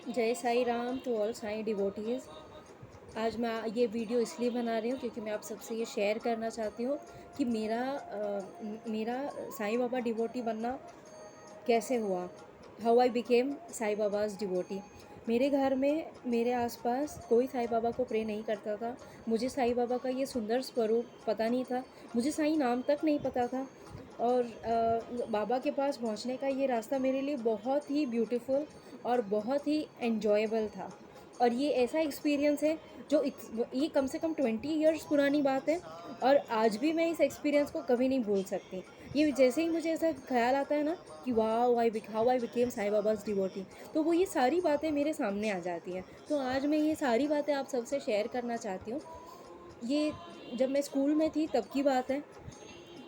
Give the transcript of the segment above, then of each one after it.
जय Sai Ram to all Sai devotees. आज मैं ये वीडियो इसलिए बना रही हूँ क्योंकि मैं आप सबसे ये शेयर करना चाहती हूँ कि मेरा साईं बाबा डिवोटी बनना कैसे हुआ। How I became Sai Baba's devotee. मेरे घर में मेरे आसपास कोई साईं बाबा को प्रे नहीं करता था। मुझे साईं बाबा का ये सुंदर स्वरूप पता नहीं था। मुझे साईं नाम तक नहीं पता था। और बाबा के पास पहुंचने का ये रास्ता मेरे लिए बहुत ही ब्यूटीफुल और बहुत ही एन्जॉयबल था। और ये ऐसा एक्सपीरियंस है जो ये कम से कम 20 ईयर्स पुरानी बात है। और आज भी मैं इस एक्सपीरियंस को कभी नहीं भूल सकती। ये जैसे ही मुझे ऐसा ख्याल आता है ना कि how I became Sai Baba's devotee, तो वो ये सारी बातें मेरे सामने आ जाती हैं। तो आज मैं ये सारी बातें आप सबसे शेयर करना चाहती हूँ। ये जब मैं स्कूल में थी तब की बात है।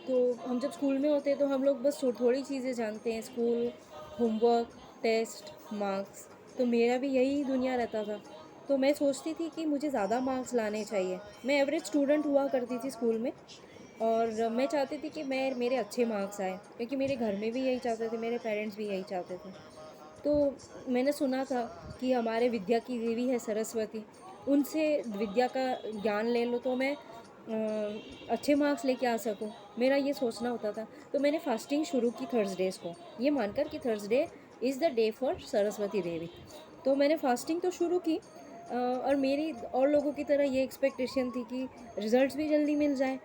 तो हम जब स्कूल में होते हैं तो हम लोग बस थोड़ी चीज़ें जानते हैं, स्कूल, होमवर्क, टेस्ट, मार्क्स। तो मेरा भी यही दुनिया रहता था। तो मैं सोचती थी कि मुझे ज़्यादा मार्क्स लाने चाहिए। मैं एवरेज स्टूडेंट हुआ करती थी स्कूल में। और मैं चाहती थी कि मेरे अच्छे मार्क्स आए, क्योंकि मेरे घर में भी यही चाहते थे, मेरे पेरेंट्स भी यही चाहते थे। तो मैंने सुना था कि हमारे विद्या की देवी है सरस्वती, उनसे विद्या का ज्ञान ले लो तो मैं अच्छे मार्क्स लेके आ सकूं। मेरा ये सोचना होता था। तो मैंने फास्टिंग शुरू की थर्सडेज़ को, ये मानकर कि Thursday is the day for Saraswati Devi. तो मैंने फास्टिंग तो शुरू की। और मेरी और लोगों की तरह ये एक्सपेक्टेशन थी कि रिज़ल्ट्स भी जल्दी मिल जाए,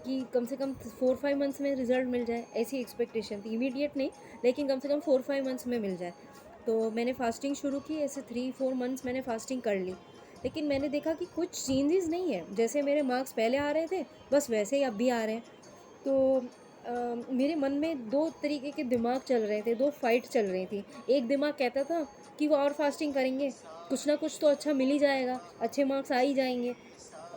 कि कम से कम 4-5 मंथ्स में रिज़ल्ट मिल जाए। ऐसी एक्सपेक्टेशन थी, इमीडिएट नहीं, लेकिन कम से कम 4-5 मंथ्स में मिल जाए। तो मैंने फ़ास्टिंग शुरू की। ऐसे 3-4 मंथ्स मैंने फ़ास्टिंग कर ली। लेकिन मैंने देखा कि कुछ चेंजेस नहीं है। जैसे मेरे मार्क्स पहले आ रहे थे, बस वैसे ही अब भी आ रहे हैं। तो मेरे मन में दो तरीके के दिमाग चल रहे थे, दो फाइट चल रही थी। एक दिमाग कहता था कि वो और फास्टिंग करेंगे, कुछ ना कुछ तो अच्छा मिल ही जाएगा, अच्छे मार्क्स आ ही जाएंगे,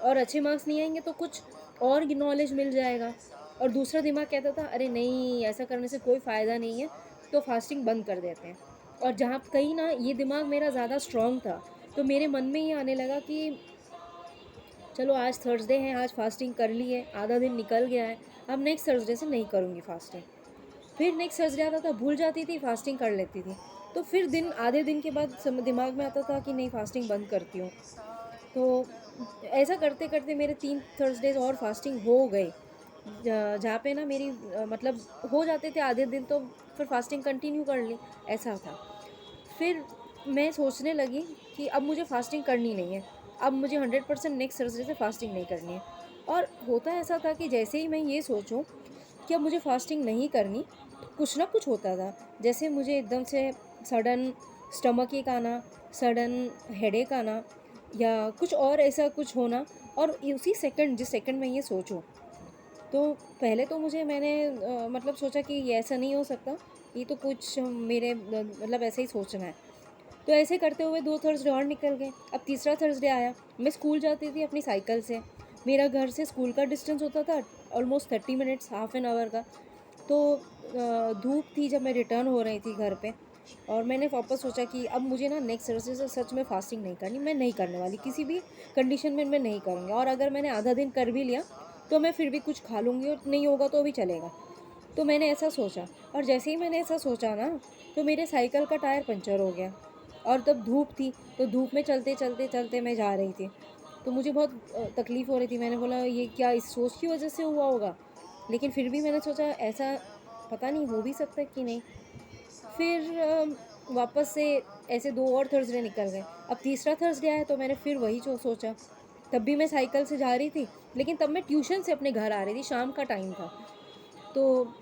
और अच्छे मार्क्स नहीं आएंगे तो कुछ और नॉलेज मिल जाएगा। और दूसरा दिमाग कहता था अरे नहीं, ऐसा करने से कोई फ़ायदा नहीं है, तो फास्टिंग बंद कर देते हैं। और जहाँ कहीं ना ये दिमाग मेरा ज़्यादा स्ट्रॉन्ग था, तो मेरे मन में ये आने लगा कि चलो आज थर्सडे है, आज फास्टिंग कर ली है, आधा दिन निकल गया है, अब नेक्स्ट थर्सडे से नहीं करूँगी फास्टिंग। फिर नेक्स्ट थर्सडे आता था, भूल जाती थी, फास्टिंग कर लेती थी। तो फिर आधे दिन के बाद दिमाग में आता था कि नहीं, फास्टिंग बंद करती हूँ। तो ऐसा करते करते मेरे 3 थर्सडेज और फास्टिंग हो गए। जहाँ पे ना मेरी मतलब हो जाते थे आधे दिन, तो फिर फास्टिंग कंटिन्यू कर ली। ऐसा था। फिर मैं सोचने लगी कि अब मुझे फ़ास्टिंग करनी नहीं है। अब मुझे 100% नेक्स्ट थर्सडे से फ़ास्टिंग नहीं करनी है। और होता ऐसा था कि जैसे ही मैं ये सोचूं कि अब मुझे फ़ास्टिंग नहीं करनी, तो कुछ ना कुछ होता था। जैसे मुझे एकदम से सडन स्टमक एक आना, सडन हेडेक आना, या कुछ और ऐसा कुछ होना। और उसी सेकंड, जिस सेकंड में ये सोचूं, तो पहले तो मैंने मतलब सोचा कि ये ऐसा नहीं हो सकता, ये तो कुछ मेरे मतलब ऐसे ही सोचना है। तो ऐसे करते हुए 2 थर्सडे और निकल गए। अब तीसरा थर्सडे आया। मैं स्कूल जाती थी अपनी साइकिल से। मेरा घर से स्कूल का डिस्टेंस होता था almost 30 minutes, half an hour का। तो धूप थी जब मैं रिटर्न हो रही थी घर पे। और मैंने वापस सोचा कि अब मुझे ना नेक्स्ट थर्सडे से सच में फ़ास्टिंग नहीं करनी, मैं नहीं करने वाली, किसी भी कंडीशन में मैं नहीं करूँगी। और अगर मैंने आधा दिन कर भी लिया तो मैं फिर भी कुछ खा लूँगी, और नहीं होगा तो भी चलेगा। तो मैंने ऐसा सोचा। और जैसे ही मैंने ऐसा सोचा ना, तो मेरे साइकिल का टायर पंचर हो गया। और तब धूप थी, तो धूप में चलते चलते चलते मैं जा रही थी। तो मुझे बहुत तकलीफ़ हो रही थी। मैंने बोला ये क्या इस सोच की वजह से हुआ होगा। लेकिन फिर भी मैंने सोचा ऐसा पता नहीं, हो भी सकता है कि नहीं। फिर वापस से ऐसे 2 और थर्सडे निकल गए। अब तीसरा थर्सडे आया तो मैंने फिर वही जो सोचा। तब भी मैं साइकिल से जा रही थी, लेकिन तब मैं ट्यूशन से अपने घर आ रही थी, शाम का टाइम था। तो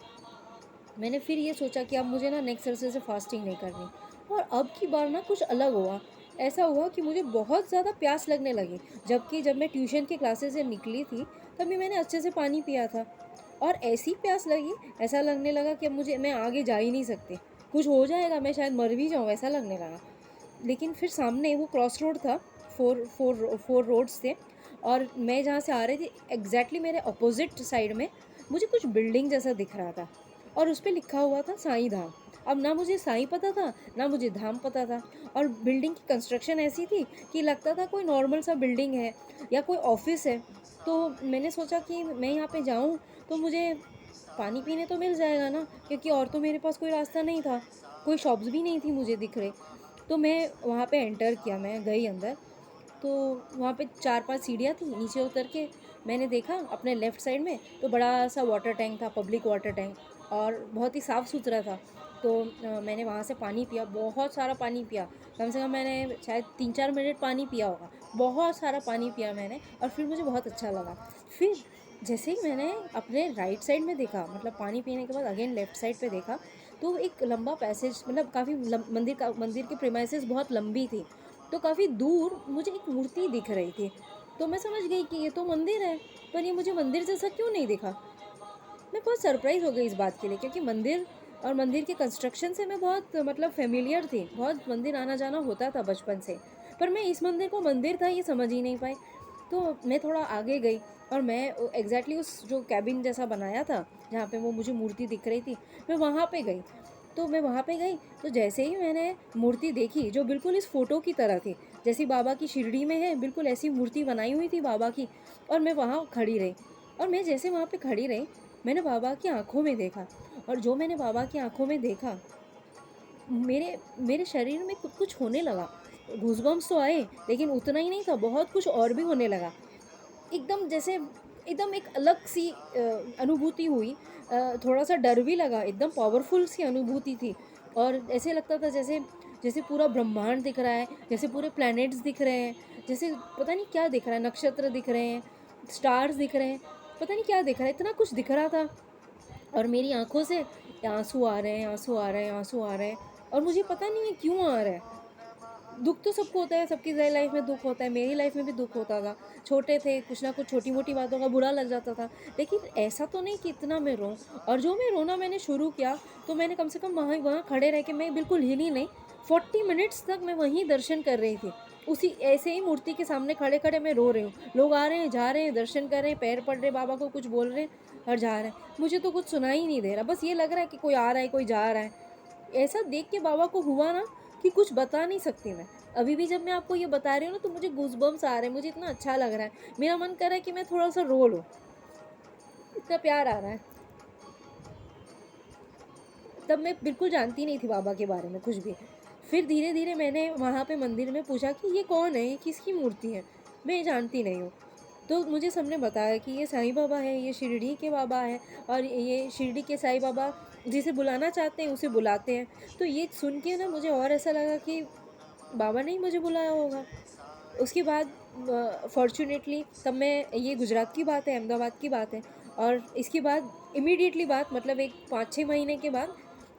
मैंने फिर ये सोचा कि अब मुझे ना नेक्स्ट थर्सडे से फास्टिंग नहीं करनी। और अब की बार ना कुछ अलग हुआ। ऐसा हुआ कि मुझे बहुत ज़्यादा प्यास लगने लगी, जबकि जब मैं ट्यूशन की क्लासेस से निकली थी तभी मैंने अच्छे से पानी पिया था। और ऐसी प्यास लगी, ऐसा लगने लगा कि अब मैं आगे जा ही नहीं सकती, कुछ हो जाएगा, मैं शायद मर भी जाऊँ, ऐसा लगने लगा। लेकिन फिर सामने वो क्रॉस रोड था, फोर रोड्स थे। और मैं जहाँ से आ रही थी एग्जैक्टली मेरे अपोजिट साइड में मुझे कुछ बिल्डिंग जैसा दिख रहा था। और उस पर लिखा हुआ था साईं धाम। अब ना मुझे साईं पता था, ना मुझे धाम पता था। और बिल्डिंग की कंस्ट्रक्शन ऐसी थी कि लगता था कोई नॉर्मल सा बिल्डिंग है या कोई ऑफिस है। तो मैंने सोचा कि मैं यहाँ पे जाऊँ तो मुझे पानी पीने तो मिल जाएगा ना, क्योंकि और तो मेरे पास कोई रास्ता नहीं था, कोई शॉप्स भी नहीं थी मुझे दिख रहे। तो मैं वहाँ पे एंटर किया, मैं गई अंदर। तो वहाँ पे 4-5 सीढ़ियाँ थी, नीचे उतर के मैंने देखा अपने लेफ़्ट साइड में तो बड़ा सा वाटर टैंक था, पब्लिक वाटर टैंक, और बहुत ही साफ़ सुथरा था। तो मैंने वहाँ से पानी पिया, बहुत सारा पानी पिया, कम से कम मैंने शायद 3-4 मिनट पानी पिया होगा, बहुत सारा पानी पिया मैंने, और फिर मुझे बहुत अच्छा लगा। फिर जैसे ही मैंने अपने राइट साइड में देखा, मतलब पानी पीने के बाद अगेन लेफ़्ट साइड पे देखा, तो एक लंबा पैसेज, मतलब काफ़ी मंदिर की प्रीमाइसेस बहुत लंबी थी, तो काफ़ी दूर मुझे एक मूर्ति दिख रही थी। तो मैं समझ गई कि ये तो मंदिर है, पर ये मुझे मंदिर जैसा क्यों नहीं दिखा। मैं बहुत सरप्राइज़ हो गई इस बात के लिए, क्योंकि मंदिर और मंदिर के कंस्ट्रक्शन से मैं बहुत मतलब फ़ेमिलियर थी, बहुत मंदिर आना जाना होता था बचपन से, पर मैं इस मंदिर को मंदिर था ये समझ ही नहीं पाई। तो मैं थोड़ा आगे गई और मैं एग्जैक्टली उस जो कैबिन जैसा बनाया था जहाँ पे वो मुझे मूर्ति दिख रही थी, मैं वहाँ पे गई। तो मैं वहाँ पे गई, तो जैसे ही मैंने मूर्ति देखी जो बिल्कुल इस फ़ोटो की तरह थी, जैसी बाबा की शिरडी में है बिल्कुल ऐसी मूर्ति बनाई हुई थी बाबा की, और मैं वहाँ खड़ी रही। और मैं जैसे वहाँ पे खड़ी रही, मैंने बाबा की आंखों में देखा, और जो मैंने बाबा की आंखों में देखा, मेरे मेरे शरीर में कुछ होने लगा। गूज़बम्प्स तो आए, लेकिन उतना ही नहीं था, बहुत कुछ और भी होने लगा। एकदम जैसे एकदम एक अलग सी अनुभूति हुई, थोड़ा-सा डर भी लगा, एकदम पावरफुल सी अनुभूति थी, और ऐसे लगता था जैसे जैसे पूरा ब्रह्मांड दिख रहा है, जैसे पूरे प्लैनेट्स दिख रहे हैं, जैसे पता नहीं क्या दिख रहा है, नक्षत्र दिख रहे हैं, स्टार्स दिख रहे हैं, पता नहीं क्या दिख रहा है, इतना कुछ दिख रहा था। और मेरी आँखों से आँसू आ रहे हैं, आँसू आ रहे हैं, आँसू आ रहे हैं, और मुझे पता नहीं है क्यों आ रहा है। दुःख तो सबको होता है, सबकी लाइफ में दुःख होता है, मेरी लाइफ में भी दुःख होता था। छोटे थे, कुछ ना कुछ छोटी-मोटी बातों का बुरा लग जाता था, लेकिन ऐसा तो नहीं कि इतना मैं रोऊँ। और जो मैं रोना मैंने शुरू किया, तो मैंने कम से कम वहाँ वहाँ खड़े रह के, मैं बिल्कुल हिली नहीं, 40 मिनट्स तक मैं वहीं दर्शन कर रही थी। उसी ऐसे ही मूर्ति के सामने खड़े-खड़े मैं रो रही हूँ। लोग आ रहे हैं, जा रहे हैं, दर्शन कर रहे हैं, पैर पड़ रहे हैं, बाबा को कुछ बोल रहे हैं और जा रहे हैं। मुझे तो कुछ सुनाई नहीं दे रहा, बस ये लग रहा है कि कोई आ रहा है, कोई जा रहा है। ऐसा देख के बाबा को हुआ ना कि कुछ बता नहीं सकती मैं। अभी भी जब मैं आपको ये बता रही हूँ ना, तो मुझे गूज़बम्प्स आ रहे हैं, मुझे इतना अच्छा लग रहा है। मेरा मन कर रहा है कि मैं थोड़ा-सा रो लूँ, इतना प्यार आ रहा है। तब मैं बिल्कुल जानती नहीं थी बाबा के बारे में कुछ भी। फिर धीरे-धीरे मैंने वहाँ पे मंदिर में पूछा कि ये कौन है? ये किसकी मूर्ति है? मैं ये जानती नहीं हूँ। तो मुझे सबने बताया कि ये साईं बाबा है, ये शिरडी के बाबा हैं, और ये शिरडी के साईं बाबा जिसे बुलाना चाहते हैं उसे बुलाते हैं। तो ये सुन के ना मुझे और ऐसा लगा कि बाबा ने ही मुझे बुलाया होगा। उसके बाद फ़ॉर्च्यूनेटली तब मैं, ये गुजरात की बात है, अहमदाबाद की बात है, और इसके बाद इमीडिएटली बात, मतलब एक 5-6 महीने के बाद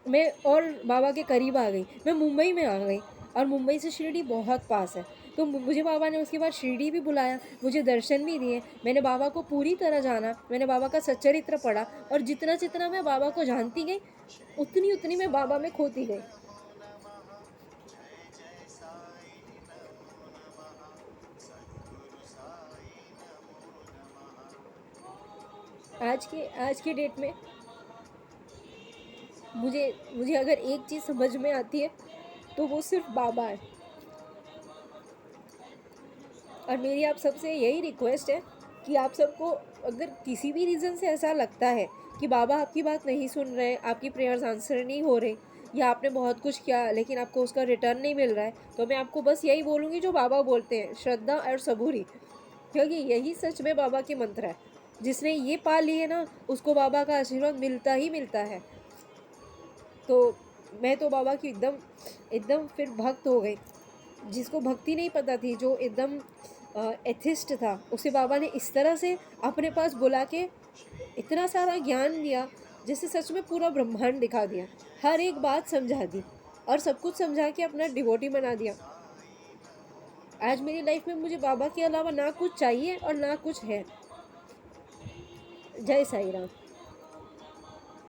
मैं और बाबा के करीब आ गई। मैं मुंबई में आ गई, और मुंबई से शिरडी बहुत पास है। तो मुझे बाबा ने उसके बाद शिरडी भी बुलाया, मुझे दर्शन भी दिए। मैंने बाबा को पूरी तरह जाना, मैंने बाबा का सच्चरित्र पढ़ा, और जितना-जितना मैं बाबा को जानती गई, उतनी-उतनी मैं बाबा में खोती गई। आज के डेट में मुझे मुझे अगर एक चीज़ समझ में आती है, तो वो सिर्फ बाबा है। और मेरी आप सबसे यही रिक्वेस्ट है कि आप सबको, अगर किसी भी रीज़न से ऐसा लगता है कि बाबा आपकी बात नहीं सुन रहे, आपकी प्रेयर्स आंसर नहीं हो रही, या आपने बहुत कुछ किया लेकिन आपको उसका रिटर्न नहीं मिल रहा है, तो मैं आपको बस यही बोलूँगी जो बाबा बोलते हैं, श्रद्धा और सबूरी, क्योंकि यही सच में बाबा के मंत्र है। जिसने ये पा लिए ना, उसको बाबा का आशीर्वाद मिलता ही मिलता है। तो मैं तो बाबा की एकदम एकदम फिर भक्त हो गई। जिसको भक्ति नहीं पता थी, जो एकदम एथिस्ट था, उसे बाबा ने इस तरह से अपने पास बुला के इतना सारा ज्ञान दिया, जिससे सच में पूरा ब्रह्मांड दिखा दिया, हर एक बात समझा दी, और सब कुछ समझा के अपना डिवोटी बना दिया। आज मेरी लाइफ में मुझे बाबा के अलावा ना कुछ चाहिए और ना कुछ है। जय साई राम।